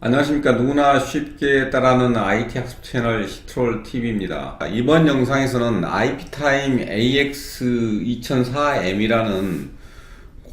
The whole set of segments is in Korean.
안녕하십니까. 누구나 쉽게 따라하는 IT 학습 채널 시트롤TV입니다. 이번 영상에서는 IP타임 AX2004M이라는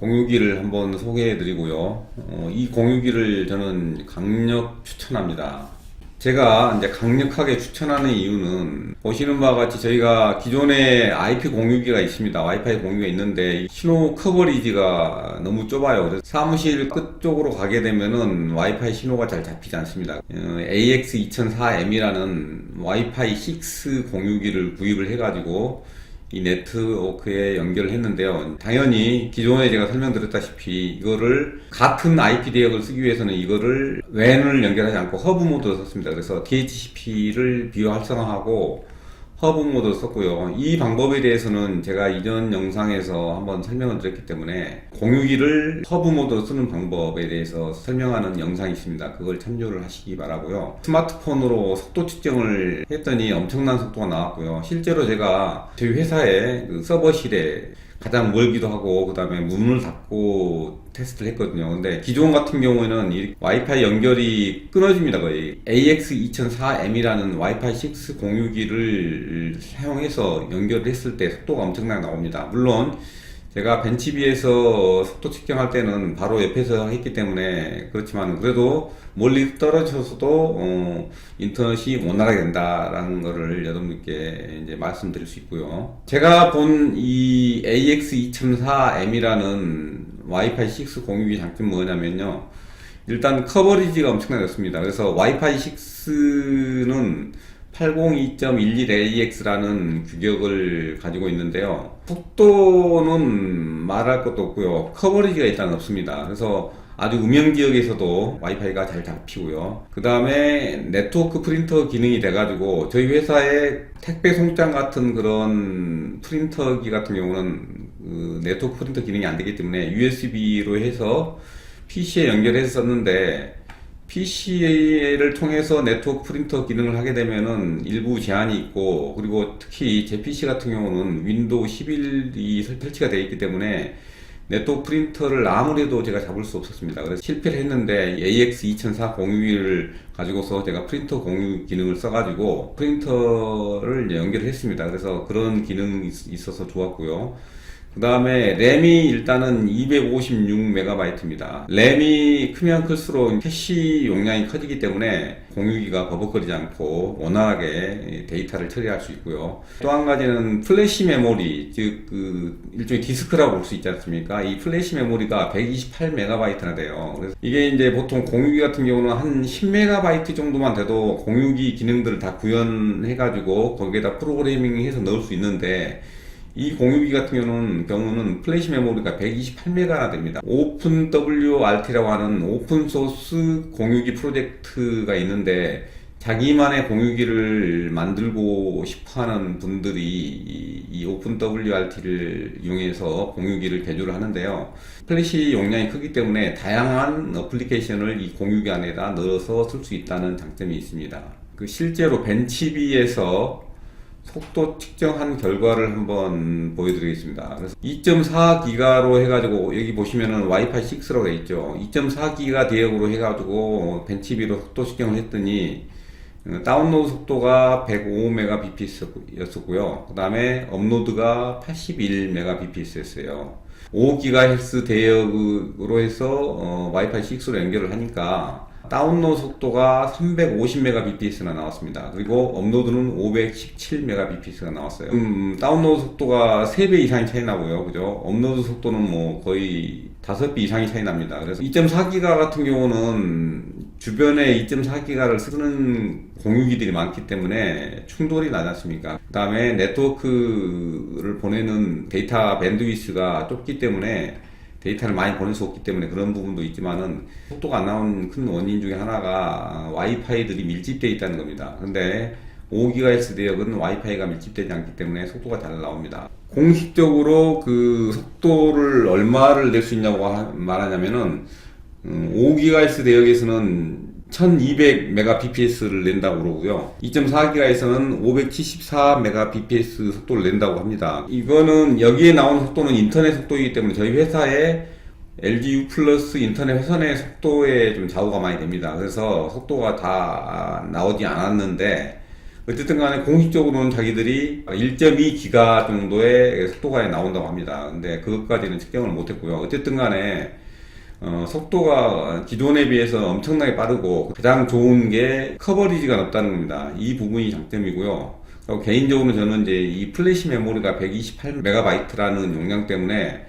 공유기를 한번 소개해 드리고요. 이 공유기를 저는 강력 추천합니다. 제가 이제 강력하게 추천하는 이유는 보시는 바와 같이 저희가 기존에 IP 공유기가 있습니다. 와이파이 공유기가 있는데 신호 커버리지가 너무 좁아요. 그래서 사무실 끝쪽으로 가게 되면은 와이파이 신호가 잘 잡히지 않습니다. AX2004M이라는 와이파이 6 공유기를 구입을 해가지고 이 네트워크에 연결을 했는데요. 당연히 기존에 제가 설명드렸다시피 이거를 같은 IP 대역을 쓰기 위해서는 이거를 WAN을 연결하지 않고 허브 모드를 썼습니다. 그래서 DHCP를 비활성화하고 허브 모드를 썼고요. 이 방법에 대해서는 제가 이전 영상에서 한번 설명을 드렸기 때문에 공유기를 허브 모드로 쓰는 방법에 대해서 설명하는 영상이 있습니다. 그걸 참조를 하시기 바라고요. 스마트폰으로 속도 측정을 했더니 엄청난 속도가 나왔고요. 실제로 제가 저희 회사의 그 서버실에 가장 멀기도 하고 그 다음에 문을 닫고 테스트를 했거든요. 근데 기존 같은 경우에는 이 와이파이 연결이 끊어집니다. 거의 AX2004M이라는 와이파이 6 공유기를 사용해서 연결을 했을 때 속도가 엄청나게 나옵니다. 물론 제가 벤치비에서 속도 측정할 때는 바로 옆에서 했기 때문에 그렇지만 그래도 멀리 떨어져서도 인터넷이 원활하게 된다라는 거를 여러분께 이제 말씀드릴 수 있고요. 제가 본 이 AX2004M이라는 와이파이 6 공유기 장점이 뭐냐면요. 일단 커버리지가 엄청나게 높습니다. 그래서 와이파이 6는 802.11AX라는 규격을 가지고 있는데요. 속도는 말할 것도 없고요. 커버리지가 일단 없습니다. 그래서 아주 음영 지역에서도 와이파이가 잘 잡히고요. 그 다음에 네트워크 프린터 기능이 돼가지고 저희 회사의 택배 송장 같은 그런 프린터기 같은 경우는 그 네트워크 프린터 기능이 안 되기 때문에 USB로 해서 PC에 연결해서 썼는데 PC를 통해서 네트워크 프린터 기능을 하게 되면은 일부 제한이 있고, 그리고 특히 제 PC 같은 경우는 윈도우 11이 설치가 되어 있기 때문에 네트워크 프린터를 아무래도 제가 잡을 수 없었습니다. 그래서 실패를 했는데 AX2004 공유기를 가지고서 제가 프린터 공유 기능을 써가지고 프린터를 연결을 했습니다. 그래서 그런 기능이 있어서 좋았고요. 그 다음에 램이 일단은 256MB입니다. 램이 크면 클수록 캐시 용량이 커지기 때문에 공유기가 버벅거리지 않고 원활하게 데이터를 처리할 수 있고요. 또 한 가지는 플래시 메모리, 즉 그 일종의 디스크라고 볼 수 있지 않습니까? 이 플래시 메모리가 128MB나 돼요. 그래서 이게 이제 보통 공유기 같은 경우는 한 10MB 정도만 돼도 공유기 기능들을 다 구현해가지고 거기에다 프로그래밍해서 넣을 수 있는데, 이 공유기 같은 경우는 플래시 메모리가 128메가나 됩니다. OpenWRT라고 하는 오픈소스 공유기 프로젝트가 있는데, 자기만의 공유기를 만들고 싶어하는 분들이 이 OpenWRT를 이용해서 공유기를 개조를 하는데요. 플래시 용량이 크기 때문에 다양한 어플리케이션을 이 공유기 안에다 넣어서 쓸 수 있다는 장점이 있습니다. 실제로 벤치비에서 속도 측정한 결과를 한번 보여드리겠습니다. 그래서 2.4기가로 해가지고 여기 보시면은 와이파이 6라고 되어 있죠. 2.4기가 대역으로 해가지고 벤치비로 속도 측정을 했더니 다운로드 속도가 105Mbps였었고요. 그 다음에 업로드가 81Mbps였어요. 5GHz 대역으로 해서 와이파이 6로 연결을 하니까 다운로드 속도가 350Mbps나 나왔습니다. 그리고 업로드는 517Mbps가 나왔어요. 다운로드 속도가 3배 이상이 차이 나고요. 그죠? 업로드 속도는 뭐 거의 5배 이상이 차이 납니다. 그래서 2.4기가 같은 경우는 주변에 2.4기가를 쓰는 공유기들이 많기 때문에 충돌이 나지 않습니까? 그 다음에 네트워크를 보내는 데이터 밴드위스가 좁기 때문에 데이터를 많이 보낼 수 없기 때문에 그런 부분도 있지만은 속도가 안 나오는 큰 원인 중에 하나가 와이파이들이 밀집되어 있다는 겁니다. 근데 5GHz 대역은 와이파이가 밀집되지 않기 때문에 속도가 잘 나옵니다. 공식적으로 그 속도를 얼마를 낼 수 있냐고 말하냐면은 5GHz 대역에서는 1200Mbps를 낸다고 그러고요. 2.4기가에서는 574Mbps 속도를 낸다고 합니다. 이거는 여기에 나오는 속도는 인터넷 속도이기 때문에 저희 회사에 LG U 플러스 인터넷 회선의 속도에 좀 좌우가 많이 됩니다. 그래서 속도가 다 나오지 않았는데 어쨌든 간에 공식적으로는 자기들이 1.2기가 정도의 속도가 나온다고 합니다. 근데 그것까지는 측정을 못했고요. 어쨌든 간에 속도가 기존에 비해서 엄청나게 빠르고 가장 좋은 게 커버리지가 높다는 겁니다. 이 부분이 장점이고요. 개인적으로 저는 이제 이 플래시 메모리가 128MB라는 용량 때문에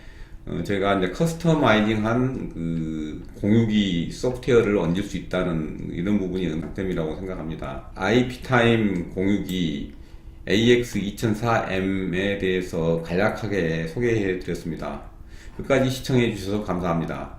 제가 이제 커스터마이징한 그 공유기 소프트웨어를 얹을 수 있다는 이런 부분이 장점이라고 생각합니다. IP타임 공유기 AX2004M에 대해서 간략하게 소개해 드렸습니다. 끝까지 시청해 주셔서 감사합니다.